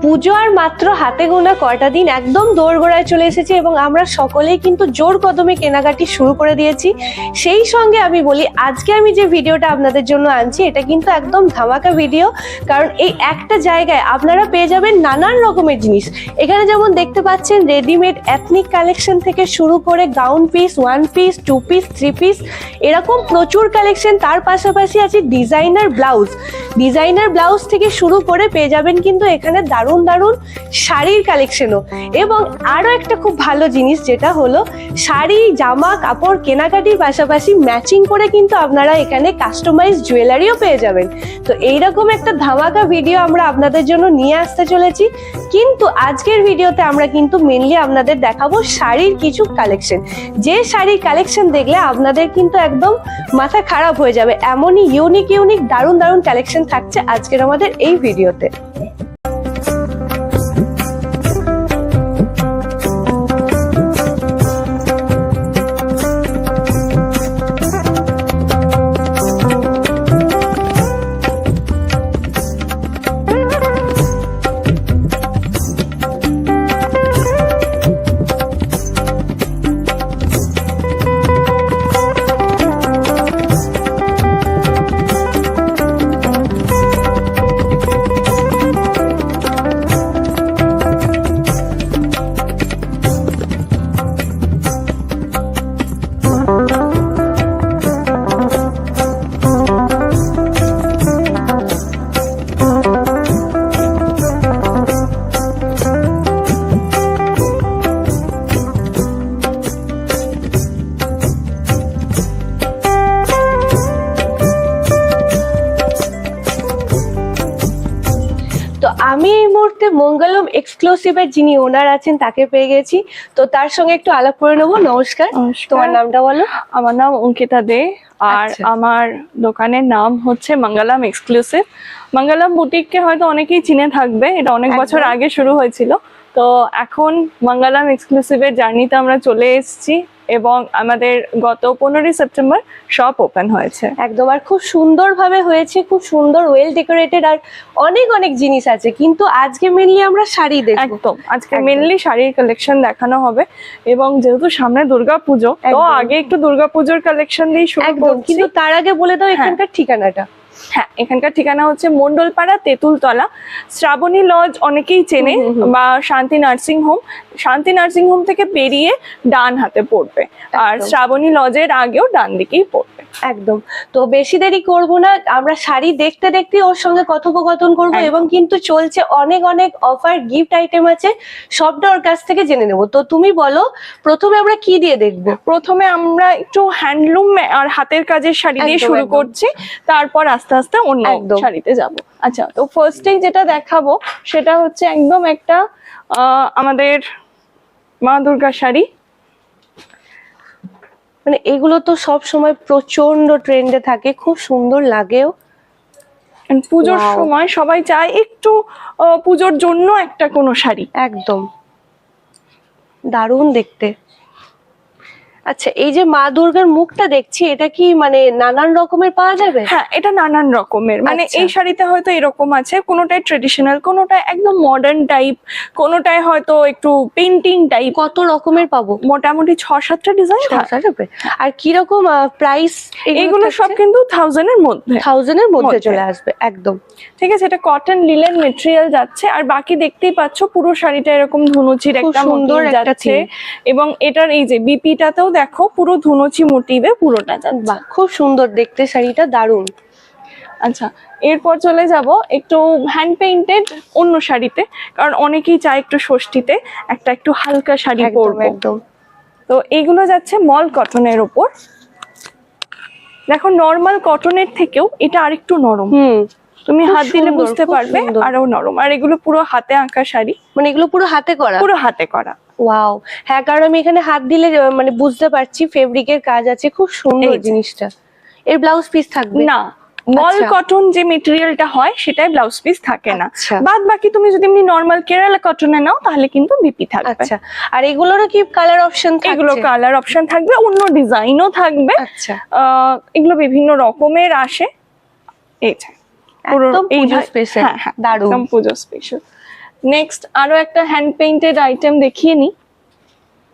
পুজো আর মাত্র হাতে গোনা কয়টা দিন, একদম দোরগোড়ায় চলে এসেছে এবং আমরা সকলেই কিন্তু জোর কদমে কেনাকাটি শুরু করে দিয়েছি। সেই সঙ্গে আমি বলি, আজকে আমি যে ভিডিওটা আপনাদের জন্য আনছি এটা কিন্তু একদম ধামাকা ভিডিও, কারণ এই একটা জায়গায় আপনারা পেয়ে যাবেন নানান রকমের জিনিস। এখানে যেমন দেখতে পাচ্ছেন রেডিমেড এথনিক কালেকশন থেকে শুরু করে gown piece, 1 piece, 2 piece, 3 piece, এরকম প্রচুর কালেকশন। তার পাশাপাশি আছে ডিজাইনার ব্লাউজ থেকে শুরু করে পেয়ে যাবেন কিন্তু এখানে দারুণ দারুণ শাড়ির কালেকশনও। এবং আরো একটা খুব ভালো জিনিস যেটা হলো শাড়ি, জামা কাপড় কেনাকাটির পাশাপাশি ম্যাচিং করে কিন্তু আপনারা এখানে কাস্টমাইজ জুয়েলারিও পেয়ে যাবেন। তো এইরকম একটা ধামাকা ভিডিও আমরা আপনাদের জন্য নিয়ে আসতে চলেছি। কিন্তু আজকের ভিডিওতে আমরা কিন্তু মেনলি আপনাদের দেখাবো শাড়ির কিছু কালেকশন, যে শাড়ির কালেকশন দেখলে আপনাদের কিন্তু একদম মাথা খারাপ হয়ে যাবে। এমনই ইউনিক দারুণ দারুণ কালেকশন থাকছে আজকের আমাদের এই ভিডিওতে। আমি এই মুহূর্তে মঙ্গলম এক্সক্লুসিভের যিনি ওনার আছেন তাকে পেয়ে গেছি, তো তার সঙ্গে একটু আলাপ করে নেবো। নমস্কার, তোমার নামটা বলো। আমার নাম অঙ্কিতা দে, আর আমার দোকানের নাম হচ্ছে মঙ্গলম এক্সক্লুসিভ। মঙ্গলম বুটিককে হয়তো অনেকেই চিনে থাকবে, এটা অনেক বছর আগে শুরু হয়েছিল। তো এখন মঙ্গলম এক্সক্লুসিভের জার্নিতে আমরা চলে এসেছি এবং আমাদের গত 15 সেপ্টেম্বর শপ ওপেন হয়েছে। একদম, আর খুব সুন্দরভাবে হয়েছে, খুব সুন্দর ওয়েল ডেকোরেটেড, আর অনেক জিনিস আছে। কিন্তু আজকে মেনলি আমরা শাড়ি দেখব। একদম, আজকে মেনলি শাড়ির কালেকশন দেখানো হবে। এবং যেহেতু সামনে দুর্গাপুজো, তো আগে একটু দুর্গাপুজোর কালেকশন দিয়ে শুরু করছি। কিন্তু তার আগে বলে দাও এখানকার ঠিকানাটা। হ্যাঁ, এখানকার ঠিকানা হচ্ছে মন্ডলপাড়া, তেঁতুলতলা। শ্রাবণী লজ অনেকেই চেনে, বা শান্তি নার্সিং হোম। শান্তি নার্সিং হোম থেকে বেরিয়ে ডান হাতে পড়বে, আর শ্রাবণী লজের আগেও ডান দিকেই পড়বে। একদম, তো বেশি দেরি করবো না, আমরা শাড়ি দেখতে দেখতে ওর সঙ্গে কথোপকথন করব। এবং কিন্তু চলছে অনেক অফার, গিফট আইটেম আছে, সবটা ওর কাছ থেকে জেনে নেবো। তো তুমি বলো, প্রথমে আমরা কি দিয়ে দেখবো? প্রথমে আমরা একটু হ্যান্ডলুম আর হাতের কাজের শাড়ি দিয়ে শুরু করছি, তারপর আস্তে আস্তে অন্য শাড়িতে যাব। আচ্ছা, তো ফার্স্টেই যেটা দেখাবো সেটা হচ্ছে একদম একটা আমাদের মা দুর্গা শাড়ি। মানে এগুলো তো সব সময় প্রচন্ড ট্রেন্ডে থাকে, খুব সুন্দর লাগেও। পুজোর সময় সবাই চায় একটু পুজোর জন্য একটা কোনো শাড়ি। একদম দারুণ দেখতে। আচ্ছা, এই যে মা দুর্গার মুখটা দেখছি, এটা কি মানে নানান রকমের পাওয়া যাবে? হ্যাঁ, এটা নানান রকমের, মানে এই শাড়িতে হয়তো এরকম আছে, কোনোটাই ট্রেডিশনাল, কোনোটাই একদম মডার্ন টাইপ, কোনোটাই হয়তো একটু পেইন্টিং টাইপ। কত রকমের পাবো? মোটামুটি 6-7টা ডিজাইন থাকবে। আর কিরকম প্রাইস? এগুলো সব কিন্তু 1000 এর মধ্যে, 1000 এর মধ্যে চলে আসবে। একদম ঠিক আছে। এটা কটন লিলেন মেটেরিয়াল যাচ্ছে, আর বাকি দেখতেই পাচ্ছ পুরো শাড়িটা এরকম ধুনুচির একটা সুন্দর যাচ্ছে। এবং এটার এই যে বিপিটাতেও দেখো পুরো ধুনুচি মোটিভে পুরোটা যাচ্ছে। বাহ, খুব সুন্দর দেখতে শাড়িটা, দারুণ। আচ্ছা, এরপর চলে যাব একটু হ্যান্ড পেইন্টেড অন্য শাড়িতে, কারণ অনেকেই চায় একটু ষষ্ঠীতে একটা একটু হালকা শাড়ি পরবো। একদম, তো এইগুলো যাচ্ছে মল কটনের ওপর। দেখো, নর্মাল কটনের থেকেও এটা আরেকটু নরম। তুমি হাত দিলে বুঝতে পারবে আরো নরম। আর এগুলো পুরো হাতে আঁকা শাড়ি, মানে এগুলো পুরো হাতে করা? পুরো হাতে করা। ওয়াও, হ্যাঁ, কারণ আমি এখানে হাত দিলে মানে বুঝতে পারছি ফেব্রিকের কাজ আছে, খুব সুন্দর জিনিসটা। এর ব্লাউজ পিস থাকবে না? মল কটন যে মেটেরিয়ালটা হয় সেটাই ব্লাউজ পিস থাকে না। বাদ বাকি তুমি যদি এমনি নরমাল কেরালা কটনে নাও তাহলে কিন্তু বিপি থাকবে। আচ্ছা, আর এগুলোরও কি কালার অপশন থাকবে? এগুলো কালার অপশন থাকবে, অন্য ডিজাইনও থাকবে। আচ্ছা, এগুলো বিভিন্ন রকমের আসে। এইটা একদম পুজো স্পেশাল, দারুণ, একদম পুজো স্পেশাল। নেক্সট আরো একটা হ্যান্ড পেইন্টেড আইটেম দেখিয়ে নি।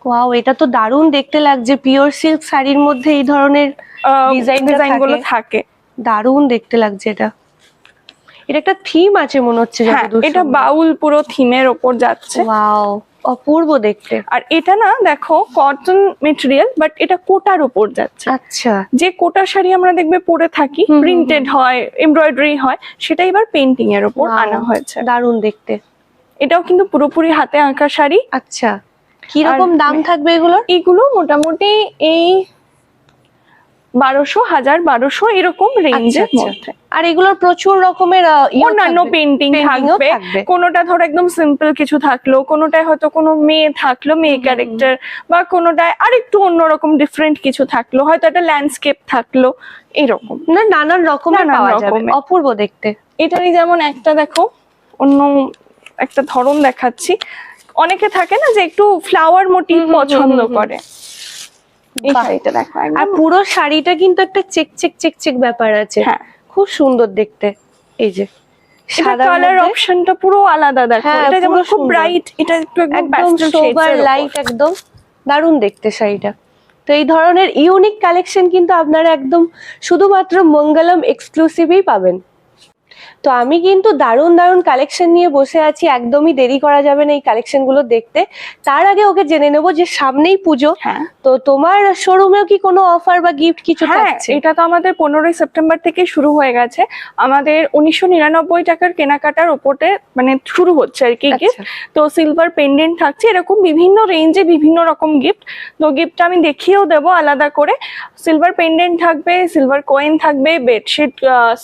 ওয়াও, এটা তো দারুণ দেখতে লাগছে। পিওর সিল্ক শাড়ির মধ্যে এই ধরনের ডিজাইন গুলো থাকে, দারুণ দেখতে লাগছে। এটা একটা থিম আছে মনে হচ্ছে। হ্যাঁ, এটা বাউল পুরো থিমের ওপর যাচ্ছে। ওয়াও, অপূর্ব দেখতে। আর এটা না দেখো কটন মেটেরিয়াল, বাট এটা কোটার উপর যাচ্ছে। আচ্ছা, যে কোটা শাড়ি আমরা দেখবে পরে থাকি, প্রিন্টেড হয়, এমব্রয়ডারি হয়, সেটা এবার পেইন্টিং এর উপর আনা হয়েছে। দারুণ দেখতে। এটাও কিন্তু পুরোপুরি হাতে আঁকা শাড়ি। আচ্ছা, কিরকম দাম থাকবে এগুলোর? এগুলো মোটামুটি এই 1200, 1200 এরকম রেঞ্জের মধ্যে। আর এগুলোর প্রচুর রকমের অন্যান্য পেন্টিং থাকবে। কোনোটা ধরো একদম সিম্পল কিছু থাকলো, কোনোটায় হয়তো কোনো মেয়ে থাকলো, মেয়ে ক্যারেক্টার, বা কোনোটায় আরেকটু অন্যরকম ডিফারেন্ট কিছু থাকলো, হয়তো একটা ল্যান্ডস্কেপ থাকলো, এরকম নানান রকমের পাওয়া যাবে। অপূর্ব দেখতে। এটারই যেমন একটা দেখো অন্য একটা ধরন দেখাচ্ছি। অনেকে থাকে না যে একটু ফ্লাওয়ার মোটিভ পছন্দ করে, এই শাড়িটা দেখো। আর পুরো শাড়িটা কিন্তু একটা চেক চেক চেক চেক ব্যাপার আছে। হ্যাঁ, খুব সুন্দর দেখতে। এই যে সাদা কালার অপশনটা পুরো আলাদা দেখো। এটা যেমন খুব ব্রাইট, এটা একটু একদম প্যাস্টেল সোবার লাইট, একদম দারুণ দেখতে শাড়িটা। তো এই ধরনের ইউনিক কালেকশন কিন্তু আপনারা একদম শুধুমাত্র মঙ্গলম এক্সক্লুসিভেই পাবেন। তো আমি কিন্তু দারুণ দারুণ কালেকশন নিয়ে বসে আছি, একদমই দেরি করা যাবে না এই কালেকশন গুলো দেখতে। তার আগে ওকে জেনে নেবো যে সামনেই পুজো, তো তোমার শোরুমেও কি কোনো অফার বা গিফট কিছু থাকছে? এটা তো আমাদের 15ই সেপ্টেম্বর থেকে শুরু হয়ে গেছে। আমাদের 1999 টাকার কেনাকাটার ওপরে মানে শুরু হচ্ছে আর কি গিফট। তো সিলভার পেন্ডেন্ট থাকছে, এরকম বিভিন্ন রেঞ্জে বিভিন্ন রকম গিফট। তো গিফট আমি দেখিয়েও দেবো আলাদা করে। সিলভার পেন্ডেন্ট থাকবে, সিলভার কয়েন থাকবে, বেডশিট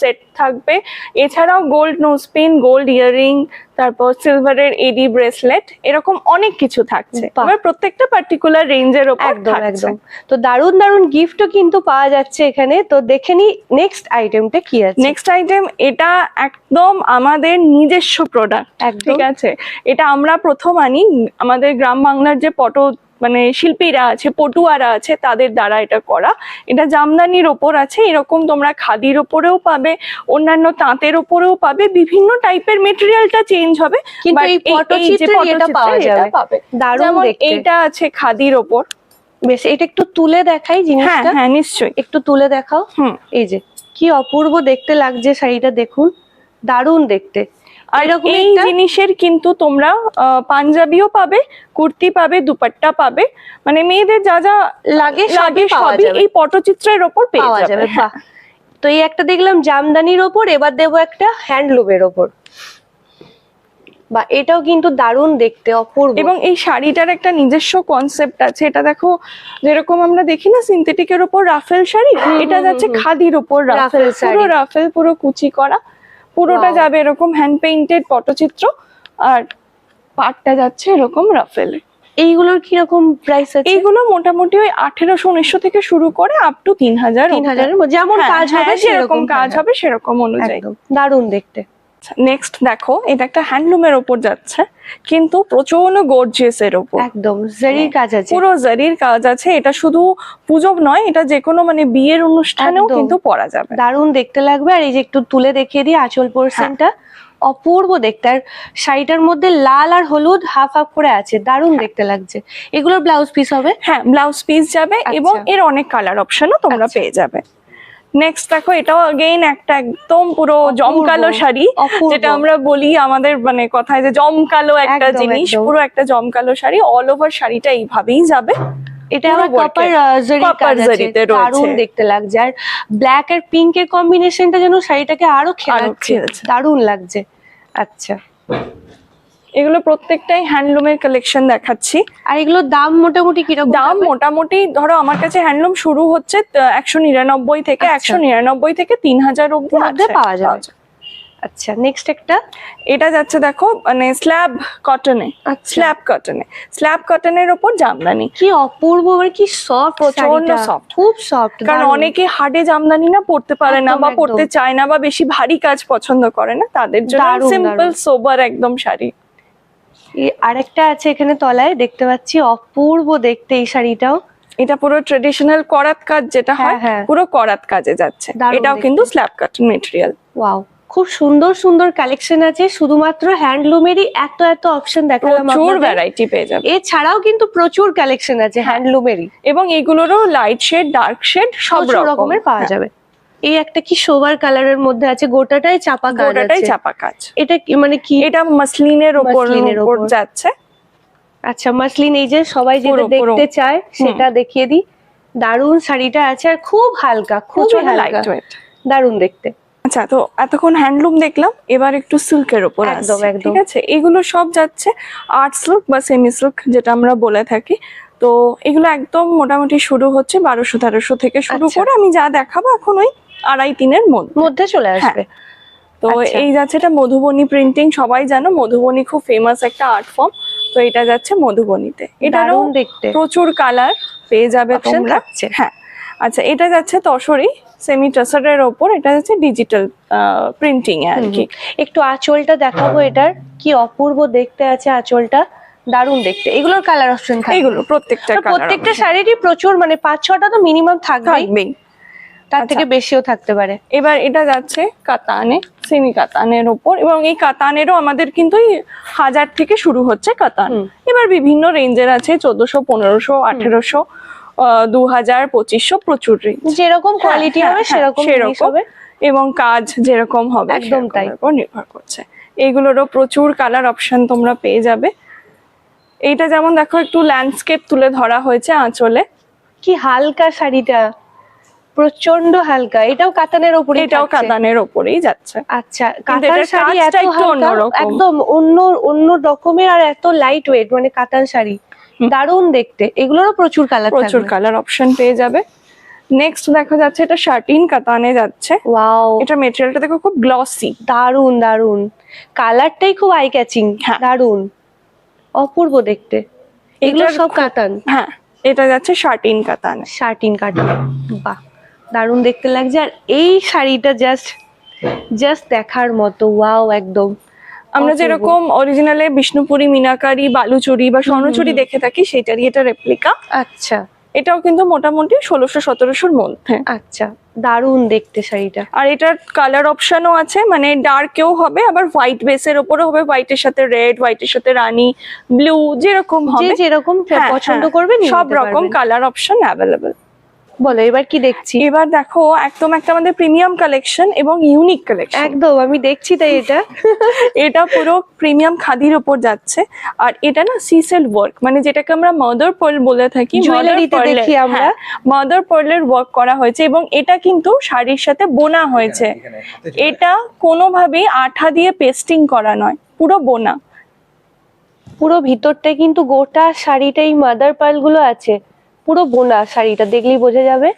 সেট থাকবে, এছাড়াও গোল্ড নোজপিন, গোল্ড ইয়াররিং, তারপর সিলভারের এডি ব্রেসলেট, এরকম অনেক কিছু থাকছে। তবে প্রত্যেকটা পার্টিকুলার রেঞ্জের উপর একদম একদম। তো দারুণ দারুণ গিফটও কিন্তু পাওয়া যাচ্ছে এখানে। তো দেখে নি নেক্সট আইটেমটা কি আছে। নেক্সট আইটেম এটা একদম আমাদের নিজস্ব প্রোডাক্ট, ঠিক আছে। এটা আমরা প্রথম আনি, আমাদের গ্রাম বাংলার যে মানে শিল্পীরা আছে, পটুয়ারা আছে, তাদের দ্বারা এটা করা। এটা জামদানির ওপর আছে, এরকম তোমরা খাদির ওপরেও পাবে, অন্যান্য তাঁতের ওপরেও পাবে, বিভিন্ন টাইপের মেটেরিয়ালটা চেঞ্জ হবে, কিন্তু এই পটচিত্রে এটা পাওয়া যাবে। দারুণ দেখতে। এইটা আছে খাদির ওপর। বেশ, এটা একটু তুলে দেখাই জিনিসটা। হ্যাঁ নিশ্চয়ই, একটু তুলে দেখাও। এই যে কি অপূর্ব দেখতে লাগছে শাড়িটা, দেখুন দারুণ দেখতে। আর এই জিনিসের কিন্তু তোমরা পাঞ্জাবিও পাবে, কুর্তি পাবে, দুপাট্টা পাবে, মানে মেয়েদের যা যা লাগে সবই এই পটচিত্রের ওপর পাওয়া যাবে। তো এই একটা দেখলাম জামদানির ওপর, এবার দেবো একটা হ্যান্ডলুমের ওপর। বা এটাও কিন্তু দারুণ দেখতে, অপূর্ব। এবং এই শাড়িটার একটা নিজস্ব কনসেপ্ট আছে। এটা দেখো যেরকম আমরা দেখি না সিনথেটিকের ওপর রাফেল শাড়ি, এটা যাচ্ছে খাদির ওপর রাফেল, পুরো রাফেল, পুরো কুচি করা, পুরোটা যাবে এরকম হ্যান্ড পেইন্টেড পটচিত্র, আর পাটটা যাচ্ছে এরকম রাফেল। এইগুলোর কিরকম প্রাইস আছে? এইগুলো মোটামুটি ওই 1800-1900 থেকে শুরু করে আপ টু 3000 যেমন কাজ হবে সেরকম কাজ হবে, সেরকম অনুযায়ী। দারুণ দেখতে। নেক্সট দেখো, এটা একটা হ্যান্ডলুমের ওপর যাচ্ছে, কিন্তু প্রচন্ড গর্জিয়াস এর ওপর, একদম জারির কাজ আছে, পুরো জারির কাজ আছে। এটা শুধু পুজো নয়, এটা যে কোনো মানে বিয়ের অনুষ্ঠানেও কিন্তু পরা যাবে, দারুণ দেখতে লাগবে। আর এই যে একটু তুলে দেখিয়ে দিই আঁচল পোরশনটা, অপূর্ব দেখতে। আর শাড়িটার মধ্যে লাল আর হলুদ হাফ হাফ করে আছে, দারুণ দেখতে লাগছে। এগুলোর ব্লাউজ পিস হবে? হ্যাঁ, ব্লাউজ পিস যাবে, এবং এর অনেক কালার অপশনও তোমরা পেয়ে যাবে। নেক্সট দেখো, এটাও अगेन একটা একদম পুরো জমকালো শাড়ি, যেটা আমরা বলি আমাদের মানে কথায় যে জমকালো একটা জিনিস, পুরো একটা জমকালো শাড়ি। অল ওভার শাড়িটা এইভাবেই যাবে। এটা আবার কপার জারিতে দারুণ দেখতে লাগছে। আর ব্ল্যাক আর পিঙ্ক এর কম্বিনেশনটা যেন শাড়িটাকে আরো খেলাচ্ছে, দারুণ লাগছে। আচ্ছা, এগুলো প্রত্যেকটাই হ্যান্ডলুমের কালেকশন দেখাচ্ছি। আর এগুলোর দাম মোটামুটি কিরকম? দাম মোটামুটি ধরো আমার কাছে হ্যান্ডলুম শুরু হচ্ছে 199 থেকে 199 থেকে 3000 অবধি পাওয়া যাবে। আচ্ছা, নেক্সট একটা এটা যাচ্ছে দেখো মানে স্ল্যাব কটনে, স্ল্যাব কটনের উপর জামদানি। কি অপূর্ব, আর কি সফট, প্রচন্ড সফট, খুব সফট। কারণ অনেকে হার্ডে জামদানি না পড়তে পারে না, বা পড়তে চায় না, বা বেশি ভারী কাজ পছন্দ করে না, তাদের জন্য সিম্পল সোবার একদম শাড়ি। আরেকটা আছে এখানে তলায় দেখতে পাচ্ছি, অপূর্ব দেখতে এই শাড়িটাও। এটা পুরো ট্রেডিশনাল করাত কাজ যেটা হয়, পুরো করাত কাজে যাচ্ছে। এটাও কিন্তু স্ল্যাব কটন মেটেরিয়াল। ওয়াও, খুব সুন্দর সুন্দর কালেকশন আছে, শুধুমাত্র হ্যান্ডলুমেরই এত এত অপশন দেখালাম প্রচুর আপনাদের। ভ্যারাইটি পেয়ে যাবে। এছাড়াও কিন্তু প্রচুর কালেকশন আছে হ্যান্ডলুমেরই, এবং এগুলোরও লাইট শেড, ডার্ক শেড সব প্রচুর রকমের পাওয়া যাবে। এই একটা কি সোবার কালারের মধ্যে আছে, গোটাটাই চাপা কাজ আছে। গোটাটাই চাপা কাজ। এটা কি মানে কি? এটা মাসলিনের উপর যাচ্ছে। আচ্ছা, মাসলিন, এই যে সবাই যেটা দেখতে চায় সেটা দেখিয়ে দিই। দারুন শাড়িটা আছে আর খুব হালকা, খুব লাইট ওয়েট, দারুন দেখতে। আচ্ছা, তো এতক্ষণ হ্যান্ডলুম দেখলাম, এবার একটু সিল্কের উপর একদম আসছি, একদম। ঠিক আছে? এগুলো সব যাচ্ছে আর্ট সিল্ক বা সেমি সিল্ক যেটা আমরা বলে থাকি। তো এগুলো একদম মোটামুটি শুরু হচ্ছে 1200-1300 থেকে শুরু করে আমি যা দেখাবো এখন ওই 2.5-3 মধ্যে চলে আসবে। তো এই যাচ্ছে এটা মধুবনী প্রিন্টিং, সবাই জানো মধুবনী খুব ফেমাস একটা আর্ট ফর্ম। তো এটা যাচ্ছে মধুবনীতে, এটারও দেখতে প্রচুর কালার পেয়ে যাবে তোমরা। হ্যাঁ, আচ্ছা, এটা যাচ্ছে তসরি সেমি টাসারের ওপর, এটা যাচ্ছে ডিজিটাল প্রিন্টিং এ আর কি। একটু আঁচলটা দেখাবো, এটার কি অপূর্ব দেখতে আছে আঁচলটা, দারুন দেখতে। এগুলোর কালার অপশন থাকে, এগুলো প্রত্যেকটা শাড়িরই প্রচুর, মানে 5-6টা তো মিনিমাম থাকবেই, তার থেকে বেশিও থাকতে পারে। এবার এটা যাচ্ছে কাতানে, সেমি কাতানের ওপর, এবং এই কাতানেরও আমাদের কিন্তু 1000 থেকে শুরু হচ্ছে কাতান। এবার বিভিন্ন রেঞ্জের আছে, 1400, 1500, 1800, 2000, 2500, প্রচুর রেঞ্জ। যেরকম কোয়ালিটি হবে সেরকম হবে, এবং কাজ যেরকম হবে একদম তাই উপর নির্ভর করছে। এইগুলোরও প্রচুর কালার অপশন তোমরা পেয়ে যাবে। এইটা যেমন দেখো একটু ল্যান্ডস্কেপ তুলে ধরা হয়েছে আঁচলে, কি হালকা শাড়িটা, প্রচন্ড হালকা। এটাও কাতানের উপরে, এটাও কাতানের উপরেই যাচ্ছে। আচ্ছা, কাতান শাড়ি এত হালকা, একদম অন্য রকমের, আর এত লাইট ওয়েট, মানে কাতান শাড়ি দারুন দেখতে। এগুলোরও প্রচুর কালার অপশন পেয়ে যাবে। নেক্সট দেখা যাচ্ছে এটা শার্টিন কাতানে যাচ্ছে। ওয়াও, এটা মেটেরিয়ালটা দেখো খুব গ্লসি, দারুন দারুন, কালারটাই খুব আই ক্যাচিং, দারুন অপূর্ব দেখতে। এগুলো সব কাতান। হ্যাঁ, এটা যাচ্ছে শার্টিন কাতানে। বাহ, দারুন দেখতে লাগছে। আর এই শাড়িটা জাস্ট দেখার মতো, ওয়াও একদম। আমরা যেরকম অরিজিনালে বিষ্ণুপুরি, মিনাকারি, বালুচুরি বা স্বর্ণচুরি দেখে থাকি, সেটারই এটা রেপ্লিকা। আচ্ছা, এটাও কিন্তু মোটামুটি 1600-1700 মধ্যে। আচ্ছা, দারুন দেখতে শাড়িটা। আর এটার কালার অপশনও আছে, মানে ডার্কেও হবে, আবার হোয়াইট বেসের উপরও হবে, হোয়াইটের সাথে রেড, হোয়াইটের সাথে রানী ব্লু, যেরকম হবে, যেরকম পছন্দ করবে সব রকম কালার অপশন অ্যাভেলেবল। বলো এবার কি দেখছি? এবার দেখো একদম একটা আমাদের প্রিমিয়াম কালেকশন এবং ইউনিক কালেকশন। একদম, আমি দেখছি তাই। এটা পুরো প্রিমিয়াম খাদির উপর যাচ্ছে। আর এটা না সিসেল ওয়ার্ক, মানে যেটাকে আমরা মাদার পার্ল বলে থাকি, জুয়েলারিতে দেখি আমরা, মাদার পার্লের ওয়ার্ক করা হয়েছে, এবং এটা কিন্তু শাড়ির সাথে বোনা হয়েছে। এটা কোনোভাবেই আঠা দিয়ে পেস্টিং করা নয়, পুরো বোনা। পুরো ভিতরটা কিন্তু গোটা শাড়িটাই মাদার পার্ল গুলো আছে, পুরো বোনা। শাড়িটা দেখলেই বোঝা যাবে,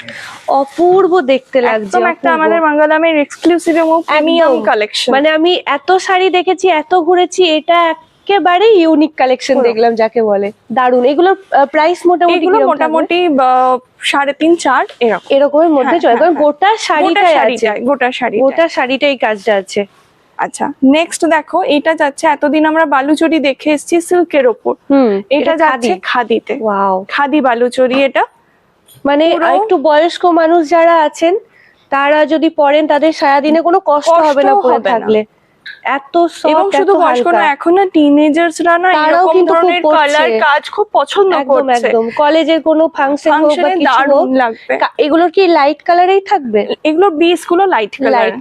অপূর্ব দেখতে লাগছে। একটা আমাদের মঙ্গলামের এক্সক্লুসিভ এবং প্রিমিয়াম কালেকশন। মানে আমি এত শাড়ি দেখেছি, এত ঘুরেছি, এটা একেবারে ইউনিক কালেকশন দেখলাম যাকে বলে। দারুন। এগুলোর প্রাইস মোটামুটি 3.5-4 এরকমের মধ্যে চলে, কারণ গোটা গোটা শাড়িটাই কাজটা আছে। আচ্ছা, নেক্সট দেখো এটা যাচ্ছে, এতদিন আমরা বালুচুরি দেখে এসেছি সিল্কের ওপর, এটা যাচ্ছে খাদিতে। ওয়াও, খাদি বালুচুরি। এটা মানে একটু বয়স্ক মানুষ যারা আছেন তারা যদি পরেন, তাদের সারাদিনে কোনো কষ্ট হবে না পরে থাকলে। এত সফট, এবং শুধু বয়স্ক না, এখন না টিনেজার্সরা না এরকম ধরনের কালার কাজ খুব পছন্দ করছে। একদম, কলেজের কোনো ফাংশনে দারুণ লাগবে। এগুলোর কি লাইট কালারেই থাকবে? এগুলোর বেস গুলো লাইট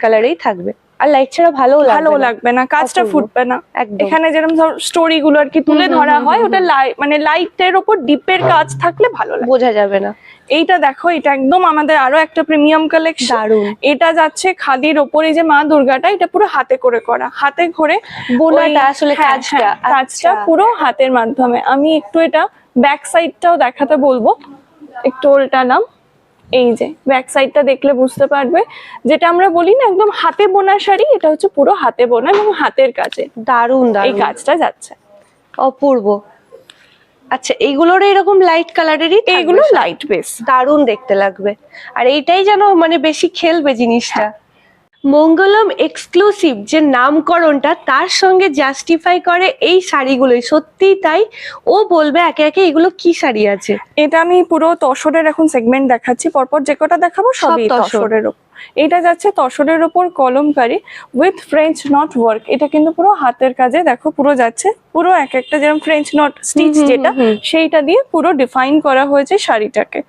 কালারেই থাকবে, আর লাইট ছাড়া ভালো লাগবে না, কাজটা ফুটবে না। এখানে যেরকম স্টোরি গুলো আর কি তুলে ধরা হয়, ওটা মানে লাইটের উপর ডিপের কাজ থাকলে ভালো লাগে, বোঝা যাবে না। এইটা দেখো, এটা একদম আমাদের আরো একটা প্রিমিয়াম কালেকশন। এটা যাচ্ছে খাদির ওপরে, যে মা দুর্গাটা, এটা পুরো হাতে করে করা, হাতে করে বোনাটা, আসলে কাজটা পুরো হাতের মাধ্যমে। আমি একটু এটা ব্যাক সাইডটাও দেখাতে বলবো, একটু উল্টালাম। এই যে ব্যাক সাইডটা দেখলে বুঝতে পারবে, যেটা আমরা বলি না একদম হাতে বোনা শাড়ি, এটা হচ্ছে পুরো হাতে বোনা এবং হাতের কাজে। দারুন এই কাজটা যাচ্ছে, অপূর্ব। আচ্ছা, এইগুলোর এরকম লাইট কালারেরই, এইগুলো লাইট বেস, দারুন দেখতে লাগবে। আর এইটাই যেন মানে বেশি খেলবে জিনিসটা। মঙ্গলম এক্সক্লুসিভ যে নামকরণটা তার সঙ্গে জাস্টিফাই করে এই শাড়িগুলোই, সত্যিই তাই। ও বলবে একে একে এগুলো কি শাড়ি আছে। এটা আমি পুরো তসরের এখন সেগমেন্ট দেখাচ্ছি, পরপর যে কটা দেখাবো সবই তসর। তসরের উপর। এটা যাচ্ছে তসরের উপর kalamkari with French not work. এটা কিন্তু পুরো হাতের কাজে দেখো পুরো যাচ্ছে, পুরো এক একটা যেরকম ফ্রেঞ্চ নট স্টিচ যেটা সেইটা দিয়ে পুরো ডিফাইন করা হয়েছে শাড়িটাকে।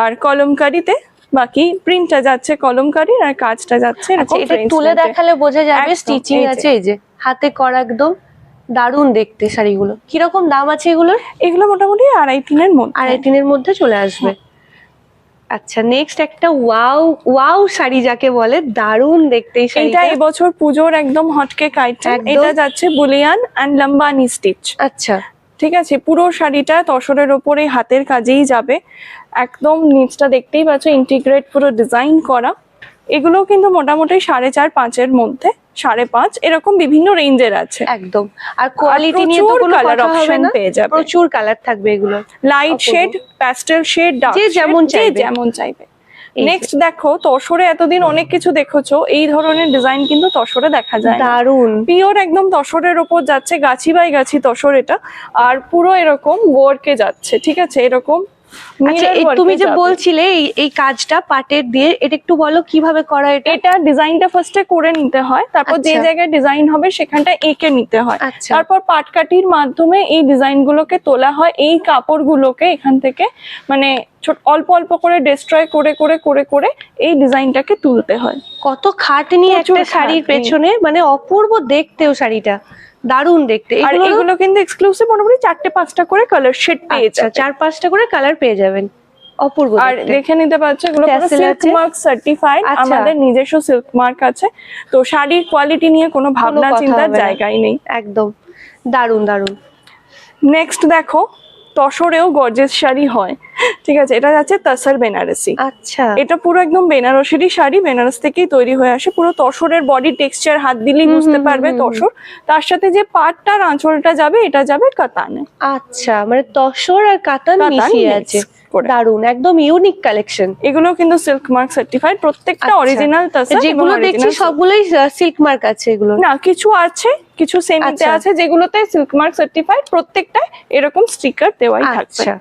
আর কলমকারিতে বাকি প্রিন্টটা যাচ্ছে কলমকারির, আর কাজটা যাচ্ছে আচ্ছা, এরকম এটা French তুলে note-এ। দেখালে বোঝা যাবে একদম, স্টিচিং এই যে। আছে, এই যে হাতে করা, একদম দারুণ দেখতে শাড়িগুলো। কিরকম দাম আছে এগুলোর? এগুলো মোটামুটি 2.5-3-এর মধ্যে। 2.5-3-এর মধ্যে চলে আসবে। আচ্ছা, নেক্সট একটা ওয়াও ওয়াও শাড়ি যাকে বলে, দারুণ দেখতে এই এটা শাড়িটা। এবছর পুজোর একদম হটকেক আইটেম। একদম। এটা যাচ্ছে বুলিয়ান এন্ড লম্বানি স্টিচ। আচ্ছা, ঠিক আছে, পুরো শাড়িটা তসরের ওপরে হাতের কাজেই যাবে। একদম নিচটা দেখতেই পাচ্ছ ইন্টিগ্রেট পুরো ডিজাইন করা। এগুলো কিন্তু মোটামুটি 4.5-5-এর মধ্যে, 5.5 এরকম বিভিন্ন রেঞ্জের আছে। একদম। আর কোয়ালিটি নিয়ে তো প্রচুর কোনো কালার কথা হবে অপশন না, পেয়ে যাবে। প্রচুর কালার থাকবে এগুলো। লাইট অপূর্ব। শেড, প্যাস্টেল শেড, ডার্ক যে যেমন চাইবে। যেমন চাইবে। এই যে। নেক্সট দেখো, তসরে এতদিন অনেক কিছু দেখেছো, এই ধরনের ডিজাইন কিন্তু তসরে দেখা যায় না। দারুণ। পিওর একদম তসরের ওপর যাচ্ছে, গাছি বাই গাছি তসর এটা। আর পুরো এরকম ওয়ার্কে যাচ্ছে, ঠিক আছে, এরকম আচ্ছা, mirror work-এ তুমি যে যাবে। বলছিলে এই কাজটা পাটের দিয়ে, এটা একটু বলো কিভাবে করা এটা। এটা ডিজাইনটা ফার্স্টে করে নিতে হয়, তারপর যে আচ্ছা। জায়গায় ডিজাইন হবে সেখানটা এঁকে নিতে হয়। আচ্ছা। তারপর পাটকাঠির মাধ্যমে এই ডিজাইন গুলোকে তোলা হয়। এই কাপড়গুলোকে এখান থেকে মানে অল্প অল্প করে ডিস্ট্রয় করে করে করে করে এই ডিজাইনটাকে তুলতে হয়। কত খাটনি প্রচুর একটা শাড়ির খাটনি। পেছনে, মানে অপূর্ব দেখতেও শাড়িটা, দারুণ দেখতে। আর এগুলো এগুলো কিন্তু এক্সক্লুসিভ মোটামুটি 4-5টা করে কালার শেড পেয়ে আচ্ছা, যাবে। 4-5টা করে কালার পেয়ে যাবেন, অপূর্ব আর দেখতে। দেখে নিতে পারছো এগুলো পুরো Tassel সিল্ক আছে। Mark certified. আচ্ছা। আমাদের নিজস্ব সিল্ক মার্ক আছে, তো শাড়ির কোয়ালিটি নিয়ে কোনো ভাবনা কথা চিন্তার হবে না। জায়গাই নেই। একদম দারুণ দারুণ। নেক্সট দেখো, তসরেও গর্জেস শাড়ি হয়, ঠিক আছে। এটা যাচ্ছে তসর বেনারসি। আচ্ছা, এটা পুরো একদম বেনারসেরই শাড়ি, বেনারস থেকেই তৈরি হয়ে আসে। পুরো তসরের বডি টেক্সচার হাত দিলেই বুঝতে পারবে তসর। তার সাথে যে পাটটার আঁচলটা যাবে, এটা যাবে কাতানে। আচ্ছা, মানে তসর আর কাতান কাতান মিশিয়ে mix আছে, করে। দারুণ, একদম ইউনিক কালেকশন। এগুলো কিন্তু সিল্ক মার্ক সার্টিফাইড, প্রত্যেকটা আচ্ছা। অরিজিনাল তসর। যেগুলো দেখছি সবগুলোই সিল্ক মার্ক আছে এগুলো। না, কিছু আছে, কিছু সেমিতে আচ্ছা। আছে যেগুলোতে সিল্ক মার্ক সার্টিফাইড, প্রত্যেকটা এরকম স্টিকার দেওয়াই থাকবে। আচ্ছা,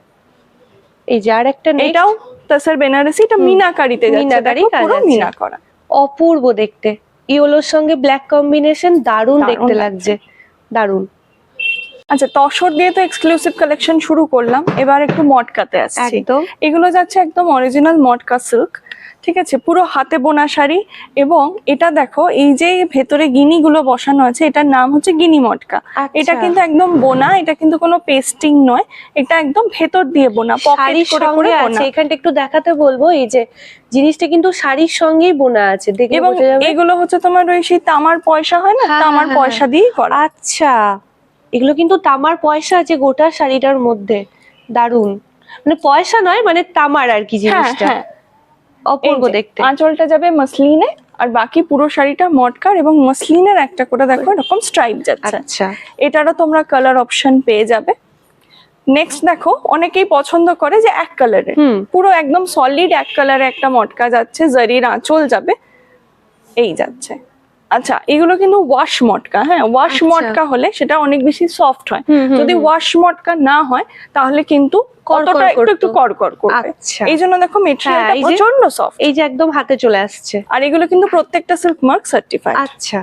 এই যে আর একটা next, এটাও তসর বেনারসি। এটা মিনাকারিতে যাচ্ছে, মিনাকারি দেখো কাজ পুরো আছে। মিনা করা। অপূর্ব দেখতে, ইয়েলোর সঙ্গে ব্ল্যাক কম্বিনেশন, দারুণ দারুণ দেখতে লাগছে। লাগছে, দারুণ। আচ্ছা, তসর দিয়ে তো এক্সক্লুসিভ কালেকশন শুরু করলাম, এবার একটু মটকাতে আসছি। একদম। এগুলো যাচ্ছে একদম অরিজিনাল মটকা সিল্ক, ঠিক আছে, পুরো হাতে বোনা শাড়ি। এবং এটা দেখো, এই যে ভেতরে গিনিগুলো বসানো আছে, এটার নাম হচ্ছে গিনি মটকা। আচ্ছা। এটা কিন্তু একদম বোনা, এটা কিন্তু কোনো পেস্টিং নয়, এটা একদম ভেতর দিয়ে বোনা, পকেট শাড়ির করে করে সঙ্গে বোনা। আছে, এখানটা একটু দেখাতে বলবো, এই যে জিনিসটা কিন্তু শাড়ির সঙ্গেই বোনা আছে, দেখে এবং বোঝা যাবে। এগুলো হচ্ছে তোমার ওই সেই তামার পয়সা হয় না, হ্যাঁ, তামার হ্যাঁ, পয়সা দিয়েই করা। আচ্ছা, এগুলো কিন্তু তামার পয়সা আছে গোটা শাড়িটার মধ্যে, দারুণ। মানে পয়সা নয়, মানে তামার আর কি জিনিসটা, হ্যাঁ, অপূর্ব দেখতে। আঁচলটা যাবে মসলিনে, আর বাকি পুরো শাড়িটা মটকার এবং মসলিনের একটা করে দেখো এরকম স্ট্রাইপ যাচ্ছে। আচ্ছা, এটারও তোমরা কালার অপশন পেয়ে যাবে। নেক্সট দেখো, অনেকেই পছন্দ করে যে এক কালারের, পুরো একদম সলিড এক কালারে একটা মটকা যাচ্ছে, জারির আঁচল যাবে, এই যাচ্ছে। আচ্ছা, এগুলো কিন্তু ওয়াশ মটকা। হ্যাঁ, ওয়াশ আচ্ছা। মটকা হলে সেটা অনেক বেশি সফট হয়। হুম, যদি ওয়াশ মটকা না হয় তাহলে কিন্তু কড়কড় কতটা একটু একটু করতো। কড়কড় করবে। আচ্ছা। এই জন্য দেখো মেটেরিয়ালটা হ্যাঁ, এই যে- প্রচন্ড সফট। এই যে একদম হাতে চলে আসছে। আর এগুলো কিন্তু প্রত্যেকটা সিল্ক মার্ক সার্টিফাইড। আচ্ছা,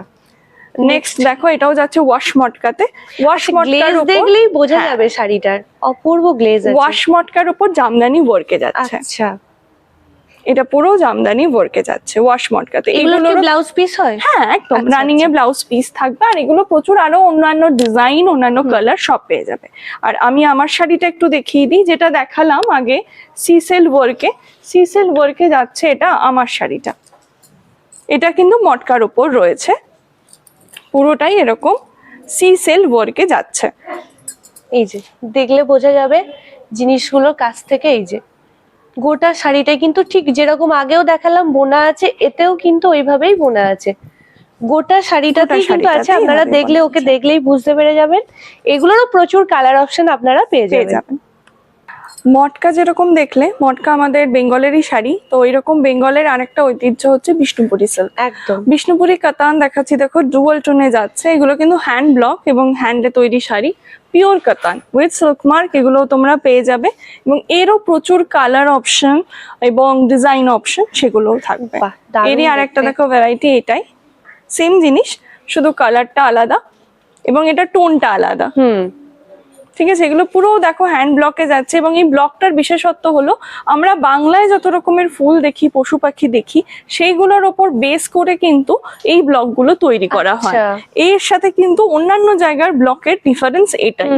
নেক্সট দেখো, এটাও যাচ্ছে ওয়াশ মটকাতে। ওয়াশ মটকার গ্লেজ উপর দেখলেই বোঝা হ্যাঁ, যাবে শাড়িটার, অপূর্ব গ্লেজ আছে। ওয়াশ মটকার উপর জামদানি ওয়ার্কে যাচ্ছে। আচ্ছা, এটা পুরো জামদানি ওয়ার্কে যাচ্ছে ওয়াশ মটকাতে। এগুলো কি এগুলোর ব্লাউজ পিস হয়? হ্যাঁ, একদম আচ্ছা, রানিং এ আচ্ছা। ব্লাউজ পিস থাকবে। আর এগুলো প্রচুর আরো অন্যান্য ডিজাইন, অন্যান্য কালার সব পেয়ে যাবে। আর আমি আমার শাড়িটা একটু দেখিয়ে দিই, যেটা দেখালাম আগে সিসেল ওয়ার্কে। সিসেল ওয়ার্কে যাচ্ছে এটা আমার শাড়িটা। এটা কিন্তু মটকার উপর রয়েছে, পুরোটাই এরকম সিসেল ওয়ার্কে যাচ্ছে। এই যে দেখলে বোঝা যাবে জিনিসগুলোর কাছ থেকে। এই যে গোটা শাড়িটাই কিন্তু ঠিক যেরকম আগেও দেখালাম বোনা আছে, এতেও কিন্তু ওইভাবেই বোনা আছে। গোটা শাড়িটাতেই কিন্তু আছে, শাড়িটাতেই আপনারা এভাবে দেখলে বোনা ওকে আছে। দেখলেই বুঝতে পেরে যাবেন। এগুলোরও প্রচুর কালার অপশন আপনারা পেয়ে পেয়ে যাবেন। যাবেন। মটকা যেরকম দেখলে, মটকা আমাদের বেঙ্গলেরই শাড়ি, তো এরকম বেঙ্গলের আরেকটা ঐতিহ্য হচ্ছে বিষ্ণুপুরি সিল্ক। একদম বিষ্ণুপুরি কাতান দেখাচ্ছি, দেখো ডুয়াল টোনে যাচ্ছে। এগুলো কিন্তু হ্যান্ড ব্লক এবং হ্যান্ডে তৈরি শাড়ি, পিওর কাতান উইথ সিল্ক মার্ক, এগুলো তোমরা পেয়ে যাবে। এবং এরও প্রচুর কালার অপশন এবং ডিজাইন অপশন সেগুলোও থাকবে। বাহ, দারুণ এরই আরেকটা দেখতে। দেখো ভ্যারাইটি, এটাই সেম জিনিস, শুধু কালারটা আলাদা এবং এটা টোনটা আলাদা। ঠিক আছে, এগুলো পুরো দেখো হ্যান্ড ব্লকে যাচ্ছে। এবং এই ব্লকটার বিশেষত্ব হলো, আমরা বাংলায় যত রকমের ফুল দেখি, পশু পাখি দেখি, সেইগুলোর ওপর বেস করে কিন্তু এই ব্লকগুলো তৈরি করা হয়। আচ্ছা। এর সাথে কিন্তু অন্যান্য জায়গার ব্লকের ডিফারেন্স এটাই।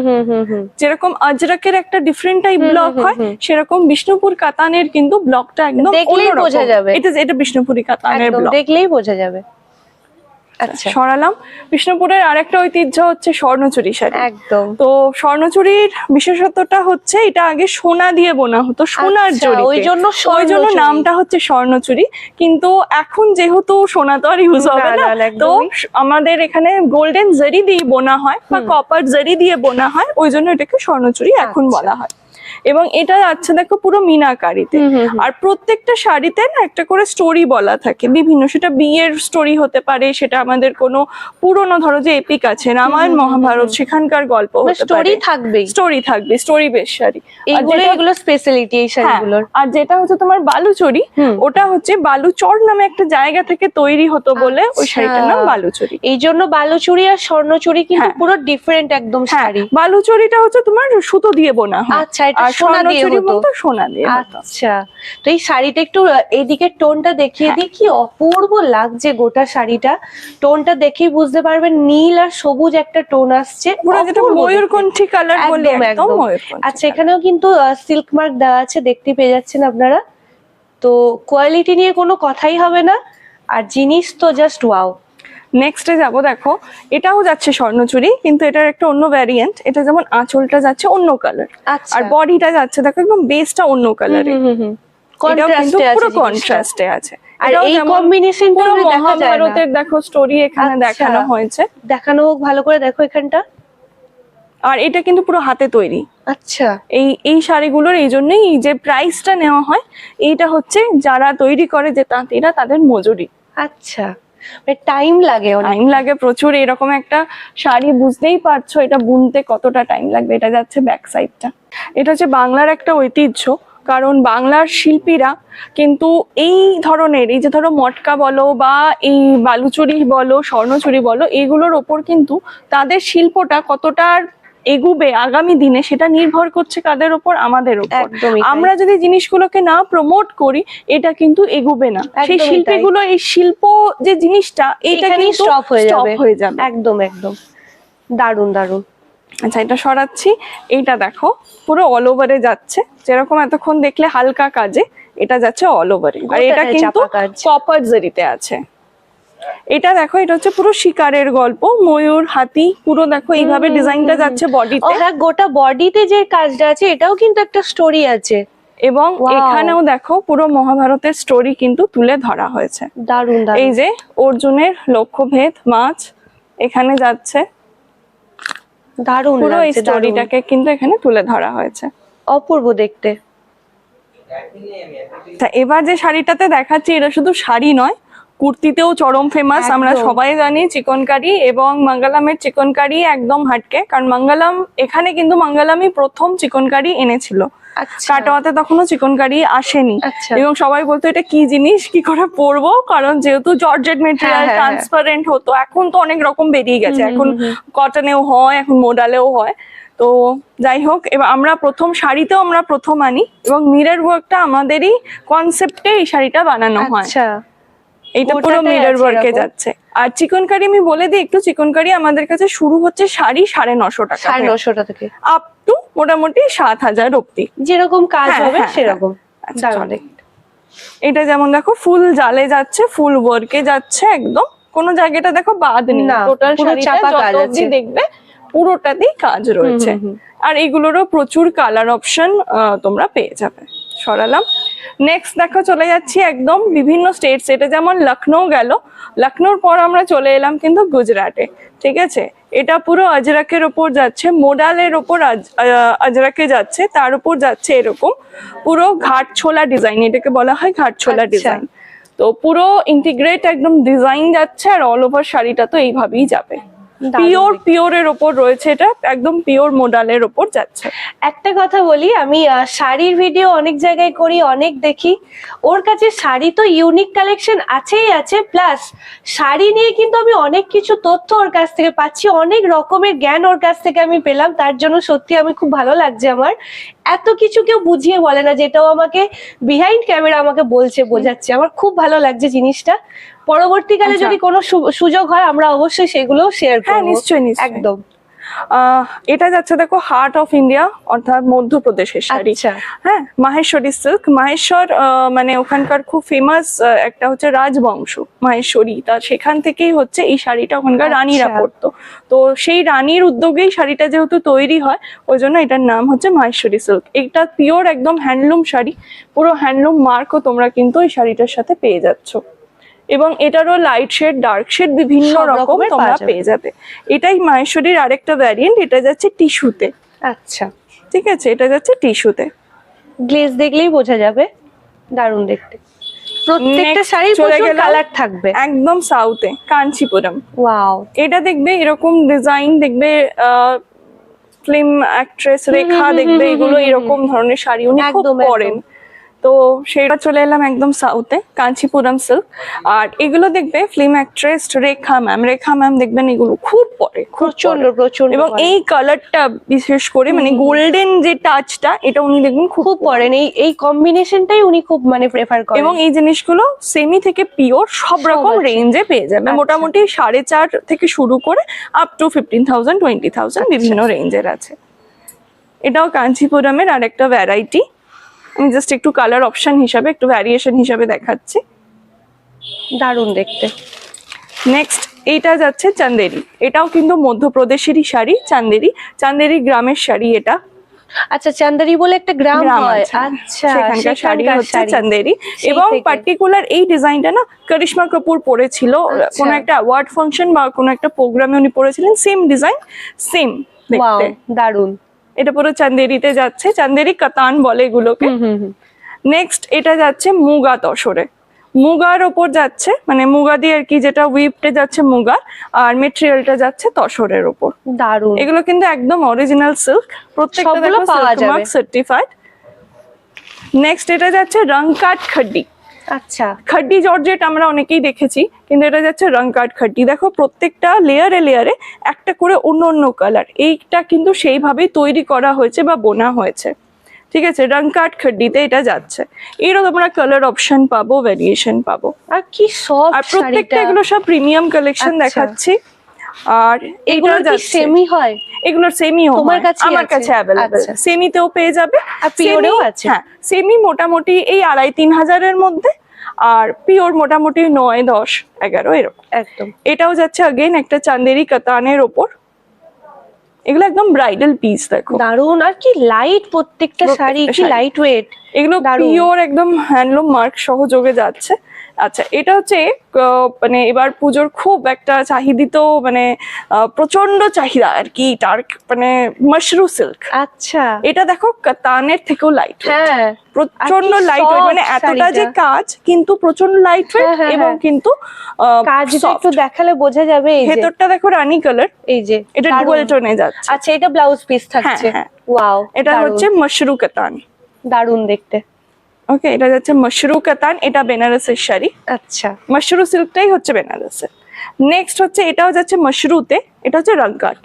যেরকম আজরাকের একটা ডিফারেন্ট টাইপ ব্লক হয়, সেরকম বিষ্ণুপুর কাতানের কিন্তু ব্লকটা একদম দেখলেই অন্যরকম। বোঝা যাবে। এটা বিষ্ণুপুরি কাতানের একদম ব্লক। দেখলেই বোঝা যাবে। আচ্ছা, সরালাম। বিষ্ণুপুরের আরেকটা ঐতিহ্য হচ্ছে স্বর্ণচুরি শাড়ি। একদম। তো স্বর্ণচুরির বিশেষত্বটা হচ্ছে, এটা আগে সোনা দিয়ে বোনা হতো, সোনার আচ্ছা, জড়িতে, ওই জন্য ওই জন্য স্বর্ণচুরি। নামটা হচ্ছে স্বর্ণচুরি। কিন্তু এখন যেহেতু সোনা তো আর ইউজ হবে না, না, না, তো একদমই। আমাদের এখানে গোল্ডেন জারি দিয়ে বোনা হয় বা কপার জারি দিয়ে বোনা হয়, ওই জন্য এটাকে স্বর্ণচুরি এখন আচ্ছা। বলা হয়। এবং এটা যাচ্ছে দেখো পুরো মিনাকারিতে। আর প্রত্যেকটা শাড়িতে না একটা করে স্টোরি বলা থাকে বিভিন্ন, সেটা বিয়ের স্টোরি হতে পারে, সেটা আমাদের কোনো পুরনো ধরো যে এপিক আছে, রামায়ণ মহাভারত, সেখানকার গল্প হতে পারে, স্টোরি থাকবেই। স্টোরি থাকবে, স্টোরি বেস শাড়ি। এগুলো স্পেশালিটি এই শাড়িগুলোর। আর যেটা হচ্ছে তোমার বালুচরি, ওটা হচ্ছে বালুচর নামে একটা জায়গা থেকে তৈরি হতো বলে ওই শাড়িটার নাম বালুচরি। এই জন্য বালুচুরি আর স্বর্ণচুরি কিন্তু পুরো ডিফারেন্ট একদম শাড়ি। বালুচরিটা হচ্ছে তোমার সুতো দিয়ে বোনা হয়। আচ্ছা, এটা আর সোনা দিয়ে স্বর্ণচুরি হতো। বলতে সোনা দিয়ে হতো। আচ্ছা, তো এই শাড়িটা একটু এইদিকে টোনটা দেখিয়ে দিই, কি অপূর্ব লাগছে গোটা শাড়িটা। টোনটা দেখেই বুঝতে পারবেন, নীল আর সবুজ একটা টোন আসছে, পুরো যেটা অপূর্ব দেখতে। ময়ূরকণ্ঠী কালার বলে, একদম, একদম একদম। ময়ূরকণ্ঠী। আচ্ছা, এখানেও কিন্তু সিল্ক মার্ক দেওয়া আছে, দেখতে পেয়ে যাচ্ছেন আপনারা। তো কোয়ালিটি নিয়ে কোনো কথাই হবে না, আর জিনিস তো জাস্ট ওয়াও। নেক্সটে যাবো, দেখো এটাও যাচ্ছে স্বর্ণচুরি, কিন্তু এটার একটা অন্য ভ্যারিয়েন্ট। এটা যেমন আঁচলটা যাচ্ছে অন্য কালার, আচ্ছা, আর বডিটা যাচ্ছে দেখো একদম বেসটা অন্য কালারে। এটাও কিন্তু পুরো কন্ট্রাস্টে আছে। আর এটাও এই যেমন কম্বিনেশনটা পুরো দেখা যায় না। মহাভারতের দেখো স্টোরি এখানে আচ্ছা। দেখানো হয়েছে। দেখানো হোক ভালো করে, দেখো এখানটা। আর এটা কিন্তু পুরো হাতে তৈরি। আচ্ছা, এই শাড়িগুলোর এই জন্যই এই যে প্রাইসটা নেওয়া হয়, এইটা হচ্ছে যারা তৈরি করে যে তাঁতিরা, তাদের মজুরি। আচ্ছা, টাইম লাগে, টাইম লাগে প্রচুর। এরকম একটা শাড়ি বুঝতেই পারছো এটা বুনতে কতটা টাইম লাগবে। এটা যাচ্ছে ব্যাক সাইডটা। এটা হচ্ছে বাংলার একটা ঐতিহ্য, কারণ বাংলার শিল্পীরা কিন্তু এই ধরনের, এই যে ধরো মটকা বলো বা এই বালুচুরি বলো, স্বর্ণচুরি বলো, এগুলোর ওপর কিন্তু তাদের শিল্পটা কতটা এগুবে আগামী দিনে, সেটা নির্ভর করছে কাদের ওপর? আমাদের ওপর। একদমই তাই। আমরা যদি জিনিসগুলোকে না প্রমোট করি, এটা কিন্তু এগুবে না। সেই একদমই শিল্পীগুলো, এই শিল্প যে জিনিসটা, এটা এখানেই কিন্তু স্টপ হয়ে হয়ে যাবে। একদম, একদম। দারুন, দারুন। আচ্ছা, এটা সরাচ্ছি। এইটা দেখো পুরো অল ওভারে যাচ্ছে, যেরকম এতক্ষণ দেখলে হালকা কাজে, এটা যাচ্ছে অল ওভারে। আর এটা গোটাটাই কিন্তু চাপা কাজ। কপার জারিতে আছে। এটা দেখো, এটা হচ্ছে পুরো শিকারের গল্প, ময়ূর, হাতি, পুরো দেখো এইভাবে ডিজাইনটা যাচ্ছে ও বডিতে। হ্যাঁ, গোটা বডিতে যে কাজটা আছে, এটাও কিন্তু একটা স্টোরি আছে। এবং Wow! এখানেও দেখো পুরো মহাভারতের স্টোরি কিন্তু তুলে ধরা হয়েছে। দারুন, এই দারুন। যে অর্জুনের লক্ষ্যভেদ মাছ এখানে যাচ্ছে, দারুন পুরো এই লাগছে, দারুন। স্টোরিটাকে কিন্তু এখানে তুলে ধরা হয়েছে। অপূর্ব দেখতে। তা এবার যে শাড়িটাতে দেখাচ্ছি, এটা শুধু শাড়ি নয়, কুর্তিতেও চরম ফেমাস। আমরা একদম। সবাই জানি চিকনকারি, এবং মঙ্গলমের চিকনকারি একদম হাটকে, কারণ মঙ্গলম এখানে কিন্তু মঙ্গলমই প্রথম চিকনকারি এনেছিল। আচ্ছা, কাটোয়াতে তখনও চিকনকারি আসেনি। আচ্ছা। এবং সবাই বলতো এটা কি জিনিস, কি করে পরবো, কারণ যেহেতু জর্জেট মেটেরিয়াল, হ্যাঁ। ট্রান্সপারেন্ট হতো। এখন তো অনেক রকম বেরিয়ে গেছে, এখন কটনেও হয়, এখন মোডালেও হয়। তো যাই হোক, এবার আমরা প্রথম শাড়িতেও আমরা প্রথম আনি, এবং মিরর ওয়ার্কটা আমাদেরই কনসেপ্টে এই শাড়িটা বানানো হয়। আচ্ছা, এইটা পুরো গোটাটাই মিরর আছে ওয়ার্কে এরকম। যাচ্ছে। আর চিকনকারি আমি বলে দিই একটু, চিকনকারি আমাদের কাছে শুরু হচ্ছে শাড়ি 950 টাকা, 950 থেকে আপ টু মোটামুটি 7000 অব্দি, যেরকম কাজ হ্যাঁ, হবে হ্যাঁ, সেরকম। আচ্ছা, দারুন চলো। দেখতে। এটা যেমন দেখো ফুল জালে যাচ্ছে, ফুল ওয়ার্কে যাচ্ছে, একদম কোনো জায়গাটা দেখো বাদ নেই। না, টোটাল পুরো শাড়িটা চাপা যত কাজ অবধি আছে। দেখবে পুরোটাতেই কাজ রয়েছে। আর এগুলোরও প্রচুর কালার অপশন তোমরা পেয়ে যাবে। সরালাম। নেক্সট দেখো চলে যাচ্ছি একদম বিভিন্ন স্টেটস, এটা যেমন লখনৌ গেল, লখনৌর পর আমরা চলে এলাম কিন্তু গুজরাটে। ঠিক আছে, এটা পুরো আজরাকের ওপর যাচ্ছে, মোডালের ওপর আজরাকে যাচ্ছে, তার উপর যাচ্ছে এরকম পুরো ঘাট ছোলা ডিজাইন, এটাকে বলা হয় ঘাট ছোলা ডিজাইন। তো পুরো ইন্টিগ্রেট একদম ডিজাইন যাচ্ছে, আর অল ওভার শাড়িটা তো এইভাবেই যাবে। পিওরের ওপর রয়েছে, এটা একদম পিওর মোডালের ওপর যাচ্ছে। একটা কথা বলি, আমি শাড়ির ভিডিও অনেক জায়গায় করি, অনেক দেখি, ওর কাছে শাড়ি তো ইউনিক কালেকশন আছেই আছে, প্লাস শাড়ি নিয়ে কিন্তু আমি অনেক কিছু তথ্য ওর কাছ থেকে পাচ্ছি, অনেক রকমের জ্ঞান ওর কাছ থেকে আমি পেলাম। তার জন্য সত্যি আমি খুব ভালো লাগছে আমার। এত কিছু কেউ বুঝিয়ে বলে না, যেটাও আমাকে বিহাইন্ড ক্যামেরা আমাকে বলছে, বোঝাচ্ছে, আমার খুব ভালো লাগছে জিনিসটা। পরবর্তীকালে যদি কোনো সুযোগ হয় আমরা অবশ্যই সেগুলো শেয়ার করব। হ্যাঁ নিশ্চয়ই নিশ্চয়ই, একদম। এটা যাচ্ছে দেখো হার্ট অফ ইন্ডিয়া, অর্থাৎ মধ্যপ্রদেশের শাড়ি। হ্যাঁ, মাহেশ্বরী সিল্ক, মাহেশ্বর মানে ওখানকার খুব ফেমাস একটা হচ্ছে রাজবংশ মাহেশ্বরী, তা সেখান থেকেই হচ্ছে এই শাড়িটা ওখানকার রানীরা পরতো। তো সেই রানীর উদ্যোগেই শাড়িটা যেহেতু তৈরি হয়, ওই জন্য এটার নাম হচ্ছে মাহেশ্বরী সিল্ক। এটা পিওর একদম হ্যান্ডলুম শাড়ি, পুরো হ্যান্ডলুম মার্কও তোমরা কিন্তু এই শাড়িটার সাথে পেয়ে যাচ্ছ, এবং এটারও লাইট শেড ডার্ক শেড বিভিন্ন রকম তোমরা পেয়ে যাবে। এটাই মাহেশ্বরীর আরেকটা ভ্যারিয়েন্ট, এটা যাচ্ছে টিস্যুতে। আচ্ছা, ঠিক আছে, এটা যাচ্ছে টিস্যুতে, গ্লেজ দেখলেই বোঝা যাবে, দারুণ দেখতে। প্রত্যেকটা শাড়ির প্রচুর কালার থাকবে। একদম সাউথে কাঞ্চিপুরম, ওয়াও, এটা দেখবে এরকম ডিজাইন, দেখবে ফিল্ম অ্যাক্ট্রেস রেখা, দেখবে এগুলো এরকম ধরনের শাড়ি উনি খুব পরেন। তো সেটা চলে এলাম একদম সাউথে, কাঞ্চিপুরম সিল্ক। আর এগুলো দেখবে ফিল্ম অ্যাক্ট্রেস রেখা ম্যাম দেখবেন এগুলো খুব পরে, প্রচন্ড প্রচন্ড। এবং এই কালারটা বিশেষ করে মানে গোল্ডেন যে টাচটা, এটা উনি দেখবেন খুব পরেন, এই কম্বিনেশনটাই উনি খুব মানে প্রেফার করেন। এবং এই জিনিসগুলো সেমি থেকে পিওর সব রকম রেঞ্জে পেয়ে যাবে, মোটামুটি 4.5 থেকে শুরু করে আপ টু 15,000 20,000 বিভিন্ন রেঞ্জের আছে। এটাও কাঞ্চিপুরমের আর একটা ভ্যারাইটি, আমি জাস্ট একটু কালার অপশন হিসাবে, একটু ভ্যারিয়েশন হিসাবে দেখাচ্ছি। দারুণ দেখতে। নেক্সট এইটা যাচ্ছে চান্দেরি, এটাও কিন্তু মধ্যপ্রদেশেরই শাড়ি, চান্দেরি গ্রামের শাড়ি এটা। আচ্ছা, চান্দেরি বলে একটা গ্রাম হয়, আচ্ছা, সেখানকার শাড়ি হচ্ছে চান্দেরি। এবং পার্টিকুলার এই ডিজাইনটা না করিশ্মা কাপুর পরেছিল কোনো একটা অ্যাওয়ার্ড ফাংশন বা কোনো একটা প্রোগ্রামে, উনি পরেছিলেন সেম ডিজাইন, সেম দেখতে, দারুণ। এটা পুরো চান্দেরিতে যাচ্ছে, চান্দেরি কাতান বলে এগুলোকে। নেক্সট এটা যাচ্ছে মুগা তসরে, মুগার ওপর যাচ্ছে, মানে মুগা দিয়ে আর কি, যেটা উইপটে যাচ্ছে মুগা, আর মেটেরিয়ালটা যাচ্ছে তসরের ওপর। দারুণ, এগুলো কিন্তু একদম অরিজিনাল সিল্ক, প্রত্যেকটা দেখো সিল্ক মার্ক সার্টিফাইড। নেক্সট এটা যাচ্ছে রংকাট খাড্ডি। আচ্ছা, খাড্ডি জর্জেট আমরা অনেকেই দেখেছি, কিন্তু এটা যাচ্ছে রংকাট খাড্ডি। দেখো প্রত্যেকটা লেয়ারে লেয়ারে একটা করে অন্য অন্য কালার, এইটা কিন্তু সেইভাবেই তৈরি করা হয়েছে বা বোনা হয়েছে। ঠিক আছে, রংকাট খাড্ডিতে এটা যাচ্ছে, এরও তোমরা কালার অপশন পাবো, ভ্যারিয়েশন পাবো। আর কি সব, আর প্রত্যেকটা এগুলো সব প্রিমিয়াম কালেকশন দেখাচ্ছি। আর এগুলো কি সেমি হয়? এগুলো সেমিও তোমার কাছে, আমার কাছে অ্যাভেলেবল, সেমিতেও পেয়ে যাবে, আর পিওরেও আছে। হ্যাঁ, সেমি মোটামুটি এই 2,500-3 হাজারের মধ্যে, আর পিওর মোটামুটি 9, 10, 11 এরকম একদম। এটাও যাচ্ছে অগেন একটা চান্দেরি কাতানের ওপর, এগুলো একদম ব্রাইডাল পিস, দেখো দারুন। আর কি লাইট, প্রত্যেকটা শাড়ি কি লাইট ওয়েট, এগুলো পিওর একদম হ্যান্ডলুম মার্ক সহযোগে যাচ্ছে। আচ্ছা, এটা হচ্ছে মানে এবার পুজোর খুব একটা চাহিদিত, মানে প্রচন্ড চাহিদা আর কি, ডার্ক মানে মাশরু সিল্ক। আচ্ছা, এটা দেখো কাতানের থেকেও লাইট, হ্যাঁ প্রচন্ড লাইট ওয়েট, মানে এতটা যে কাজ কিন্তু প্রচন্ড লাইট ওয়েট, এবং কিন্তু কাজটা একটু দেখালে বোঝা যাবে। এই যে ভেতরটা দেখো রানী কালার, এই যে এটা ডুয়াল টোনে যাচ্ছে। আচ্ছা, এটা ব্লাউজ পিস থাকছে। ওয়াও, এটা হচ্ছে মাশরু কাতান, দারুন দেখতে। ওকে, এটা যাচ্ছে মাশরু কাতান, এটা বেনারসের শাড়ি। আচ্ছা, মাশরু সিল্কটাই হচ্ছে বেনারসের। নেক্সট হচ্ছে এটাও যাচ্ছে মাশরুতে, এটা হচ্ছে রংকাট।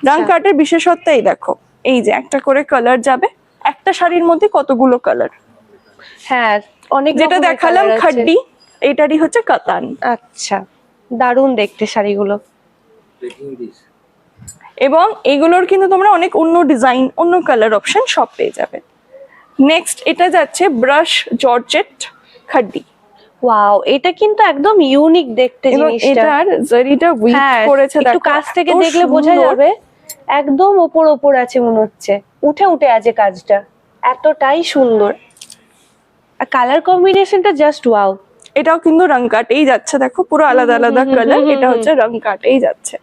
রংকাটের বিশেষত্বই দেখো, এই যে একটা করে কালার যাবে, একটা শাড়ির মধ্যে কতগুলো কালার। হ্যাঁ, অনেক, যেটা দেখালাম খাড্ডি, এটারই হচ্ছে কাতান। আচ্ছা, দারুন দেখতে শাড়িগুলো। এবং এগুলোর কিন্তু তোমরা অনেক অন্য ডিজাইন, অন্য কালার অপশন সব পেয়ে যাবে। নেক্সট এটা যাচ্ছে ব্রাশ জর্জেট খাড্ডি। ওয়াও, এটা কিন্তু একদম ইউনিক দেখতে জিনিসটা। এটার জরিটা উইভ করেছে, একটু কাছ থেকে দেখলে বোঝা যাবে, একদম ওপর আছে মনে হচ্ছে, উঠে আছে কাজটা, এতটাই সুন্দর। আর কালার কম্বিনেশনটা জাস্ট ওয়াও। এটাও কিন্তু রং কাটেই যাচ্ছে, দেখো পুরো আলাদা আলাদা কালার, এটা হচ্ছে রং কাটেই যাচ্ছে।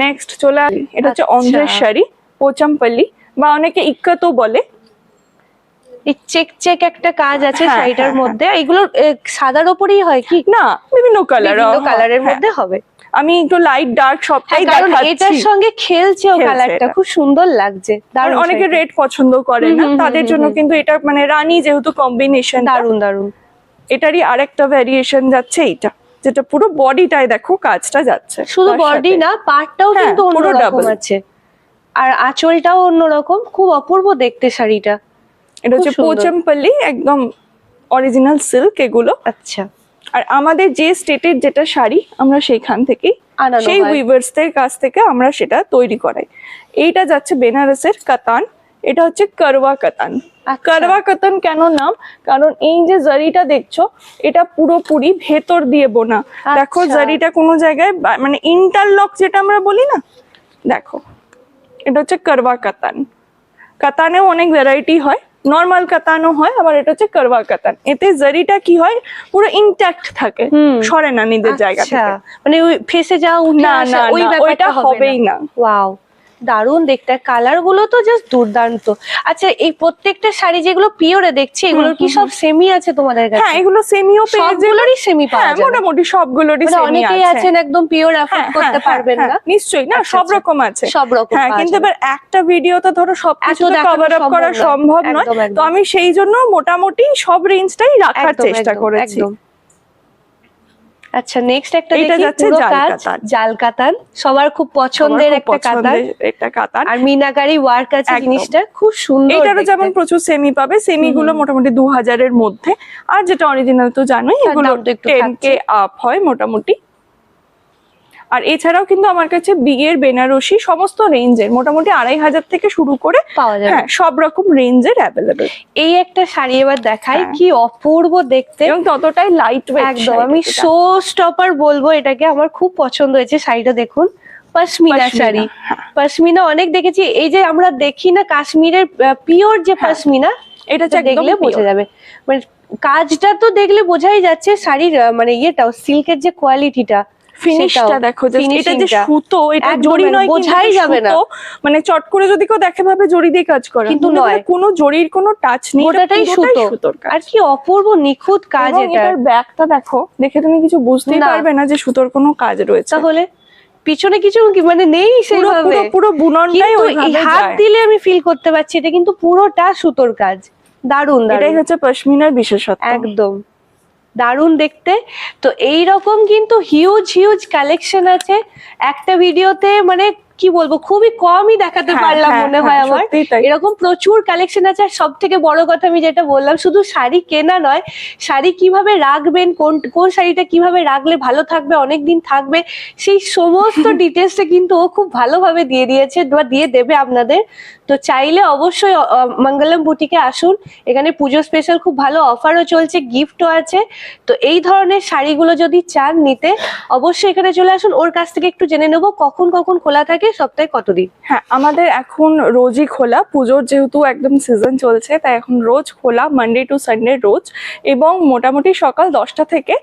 নেক্সট চলে আসি, এটা হচ্ছে অন্ধ্রের শাড়ি, পোচামপল্লি বা অনেকে ইক্কাতও বলে। এই চেক চেক একটা কাজ আছে হ্যাঁ, শাড়িটার হ্যাঁ, মধ্যে, এগুলো সাদার ওপরেই হয় কি? না, বিভিন্ন কালার, বিভিন্ন কালারের মধ্যে হবে। আমি একটু লাইট ডার্ক সবটাই কারণ দেখাচ্ছি। এটার সঙ্গে খেলছেও খেলছে কালারটা, এটা। খুব সুন্দর লাগছে। আর দারুণ অনেকে শাড়িটা। রেড পছন্দ করে না, তাদের জন্য কিন্তু এটা মানে রানী যেহেতু কম্বিনেশন, দারুণ দারুণ। এটারই আরেকটা ভ্যারিয়েশন যাচ্ছে এইটা, যেটা পুরো বডিটায় দেখো কাজটা যাচ্ছে। শুধু তার বডি সাথে। না, পাটটাও হ্যাঁ, কিন্তু পুরো অন্যরকম double। আছে, আর আঁচলটাও অন্যরকম, খুব অপূর্ব দেখতে শাড়িটা। এটা হচ্ছে খুব সুন্দর। পোচামপল্লি, একদম অরিজিনাল সিল্ক এগুলো। আচ্ছা, আর আমাদের যে স্টেটের যেটা শাড়ি, আমরা সেইখান থেকেই আনানো সেই হয়। উইভার্সদের কাছ থেকে আমরা সেটা তৈরি করাই। এইটা যাচ্ছে বেনারসের কাতান, এটা হচ্ছে করওয়া কাতান। আচ্ছা। করওয়া কাতান কেন নাম, কারণ এই যে জারিটা দেখছো, এটা পুরোপুরি ভেতর দিয়ে বোনা। দেখো আচ্ছা। জারিটা কোনো জায়গায় মানে ইন্টারলক যেটা আমরা বলি না, দেখো এটা হচ্ছে করওয়া কাতান। কাতানেও অনেক ভ্যারাইটি হয়, নর্মাল কাতানও হয়, আবার এটা হচ্ছে করওয়া কাতান। এতে জারিটা কি হয়, পুরো ইনট্যাক্ট থাকে, সরে না নিজের জায়গা আচ্ছা, থেকে। মানে ওই ফেসে যাওয়া উঠে না, আসা না, ওই না, ব্যাপারটা ওইটা হবেই না। ওয়াও, দারুণ দেখতে, কালার গুলো তো জাস্ট দুর্দান্ত। আচ্ছা, এই প্রত্যেকটা শাড়ি যেগুলো পিওরে দেখছি, এগুলোর কি সব সেমি আছে তোমাদের কাছে? হ্যাঁ, এগুলো সেমিও পেয়ে যাবে। সবগুলোরই সেমি পাওয়া হ্যাঁ, যাবে? মোটামুটি সবগুলোরই মানে সেমি অনেকেই আছে। আছেন একদম পিওর অ্যাফোর্ড করতে পারবেন না। নিশ্চয়ই না, আচ্ছা, সব আচ্ছা। রকম আছে, সব রকম হ্যাঁ, পাওয়া কিন্তু যাবে। এবার একটা ভিডিওতে ধরো সবকিছু এত দেখানো কভার আপ সম্ভব করা নয়। সম্ভব নয়, একদম, একদম। তো আমি সেই জন্য মোটামুটি সব রেঞ্জটাই রাখার একদম, চেষ্টা একদম, করেছি। একদম। আচ্ছা, নেক্সট একটা এইটা দেখি, যাচ্ছে পুরো জাল কাজ কাতান। জাল কাতান, সবার খুব পছন্দের আমার খুব একটা কাতান, পছন্দের একটা কাতান। আর মিনাকারি ওয়ার্ক আছে একদম। জিনিসটা, খুব সুন্দর এটারও দেখতে। যেমন প্রচুর সেমি পাবে, সেমি গুলো মোটামুটি 2000-এর মধ্যে, আর যেটা অরিজিনাল তো জানোই তার এগুলো দাম তো একটু 10K আপ হয় মোটামুটি। আর এছাড়াও কিন্তু আমার কাছে বিয়ের বেনারসি সমস্ত রেঞ্জের মোটামুটি 2500 থেকে শুরু করে পাওয়া যাবে। হ্যাঁ, সব রকম রেঞ্জের অ্যাভেলেবেল। এই একটা শাড়ি এবার দেখাই, হ্যাঁ। কি অপূর্ব দেখতে, এবং ততটাই লাইট ওয়েট। একদম। আমি শো স্টপার বলবো এটাকে, আমার খুব পছন্দ হয়েছে শাড়িটা। দেখুন, পশমিনা পশমিনা, শাড়ি, হ্যাঁ। পশমিনা অনেক দেখেছি, এই যে আমরা দেখি না কাশ্মীরের পিওর যে পশমিনা, এটা হচ্ছে একদম দেখলে বোঝা pure। যাবে, মানে কাজটা তো দেখলে বোঝাই যাচ্ছে শাড়ির মানে ইয়েটাও, সিল্কের যে কোয়ালিটিটা, ফিনিশটা দেখো, এটা যে সুতো, এটা একদম, জরি নয়, বোঝাই যাবে না। মানে চট করে যদি কেউ দেখে ভাবে জরি দিয়ে কাজ করা, কিন্তু নয়। কোনো জরির কোনো টাচ নেই, এটা গোটাটাই পুরোটাই সুতো, সুতোর কাজ। আর কি অপূর্ব নিখুঁত কাজ এবং এটা। এটার ব্যাগটা দেখো, দেখে তুমি কিছু বুঝতেই না। পারবে না যে সুতোর কোনো কাজ রয়েছে। তাহলে পিছনে কিছু মানে নেই পুরো সেইভাবে, পুরো পুরো বুননটাই কিন্তু এই ওইভাবে হাত যায়। দিলে আমি ফিল করতে পারছি এটা কিন্তু পুরোটা সুতোর কাজ। দারুণ এটাই দারুণ, হচ্ছে পশমিনার বিশেষত্ব। একদম দারুণ দেখতে। তো এই রকম কিন্তু হিউজ হিউজ কালেকশন আছে একটা ভিডিওতে, মানে কি বলবো, খুবই কমই দেখাতে হ্যাঁ, পারলাম হ্যাঁ, মনে হয় হ্যাঁ, আমার। সত্যিই তাই। এরকম প্রচুর কালেকশন আছে। আর সব থেকে বড় কথা আমি যেটা বললাম, শুধু শাড়ি কেনা নয়, শাড়ি কিভাবে রাখবেন, কোন কোন শাড়িটা কিভাবে রাখলে ভালো থাকবে, অনেক দিন থাকবে, সেই সমস্ত ডিটেলসটা কিন্তু ও খুব ভালোভাবে দিয়ে দিয়েছে বা দিয়ে দেবে আপনাদের। তো চাইলে অবশ্যই মঙ্গলম বুটিকে আসুন, এখানে পুজো স্পেশাল খুব ভালো অফারও চলছে, গিফটও আছে। তো এই ধরনের শাড়িগুলো যদি চান নিতে, অবশ্যই এখানে চলে আসুন। ওর কাছ থেকে একটু জেনে নেবো কখন কখন খোলা থাকে, সপ্তাহে কতদিন। হ্যাঁ, আমাদের এখন রোজই খোলা, পুজোর যেহেতু একদম সিজন চলছে, তাই এখন রোজ খোলা, মানডে টু সানডে রোজ, এবং মোটামুটি সকাল 10টা থেকে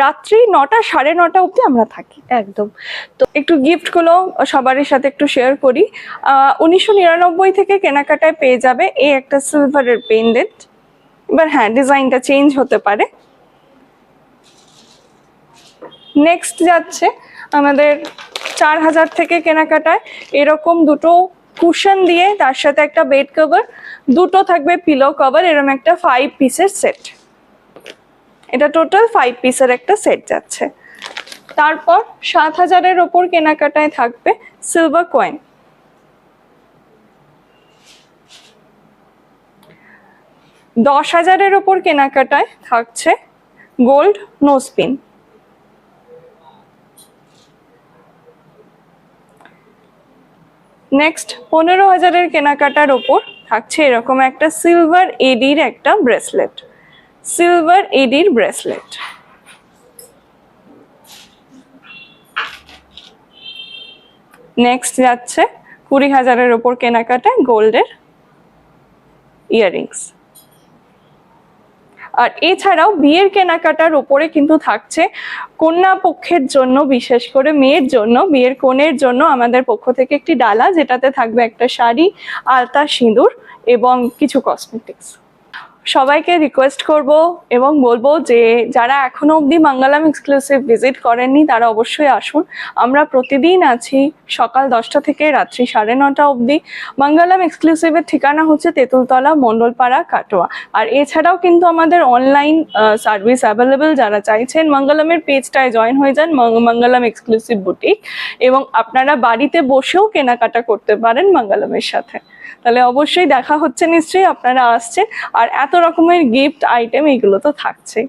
রাত্রি 9টা 9:30 অবধি আমরা থাকি। একদম। তো একটু গিফটগুলো সবার সাথে একটু শেয়ার করি। 1999 থেকে কেনাকাটায় পেয়ে যাবে এই একটা সিলভারের পেন্ডেন্ট। এবার হ্যাঁ, ডিজাইনটা চেঞ্জ হতে পারে। নেক্সট যাচ্ছে আমাদের 4000 থেকে কেনাকাটায় এরকম দুটো কুশন দিয়ে, তার সাথে একটা বেড কভার, দুটো থাকবে পিলো কভার, এরকম একটা 5 পিসের সেট। এটা টোটাল 5 পিসের একটা সেট যাচ্ছে। তারপর 7000-এর ওপর কেনাকাটায় থাকবে সিলভার কয়েন। 10,000-এর ওপর কেনাকাটায় থাকছে গোল্ড নোজপিন। নেক্সট 15,000-এর কেনাকাটার ওপর থাকছে এরকম একটা সিলভার এডির একটা ব্রেসলেট, সিলভার এডির ব্রেসলেট। নেক্সট যাচ্ছে 20,000-এর ওপর কেনাকাটায় গোল্ডের ইয়াররিংস। আর এছাড়াও বিয়ের কেনাকাটার উপরে কিন্তু থাকছে কন্যা পক্ষের জন্য, বিশেষ করে মেয়ের জন্য, বিয়ের কনের জন্য আমাদের পক্ষ থেকে একটি ডালা, যেটাতে থাকবে একটা শাড়ি, আলতা, সিঁদুর এবং কিছু কসমেটিক্স। সবাইকে রিকোয়েস্ট করব এবং বলবো যে যারা এখনো অবধি মঙ্গলম এক্সক্লুসিভ ভিজিট করেননি তারা অবশ্যই আসুন। আমরা প্রতিদিন আছি সকাল 10টা থেকে রাত্রি 9:30 অবধি। মঙ্গলম এক্সক্লুসিভের ঠিকানা হচ্ছে তেঁতুলতলা, মণ্ডলপাড়া, কাটোয়া। আর এছাড়াও কিন্তু আমাদের অনলাইন সার্ভিস অ্যাভেলেবেল। যারা চাইছেন মঙ্গলমের পেজটায় জয়েন হয়ে যান, মঙ্গলম এক্সক্লুসিভ বুটিক, এবং আপনারা বাড়িতে বসেও কেনাকাটা করতে পারেন মঙ্গলমের সাথে। তাহলে অবশ্যই দেখা হচ্ছে, নিশ্চয়ই আপনারা আসছেন। আর এত রকমের গিফট আইটেম এগুলো তো থাকছে।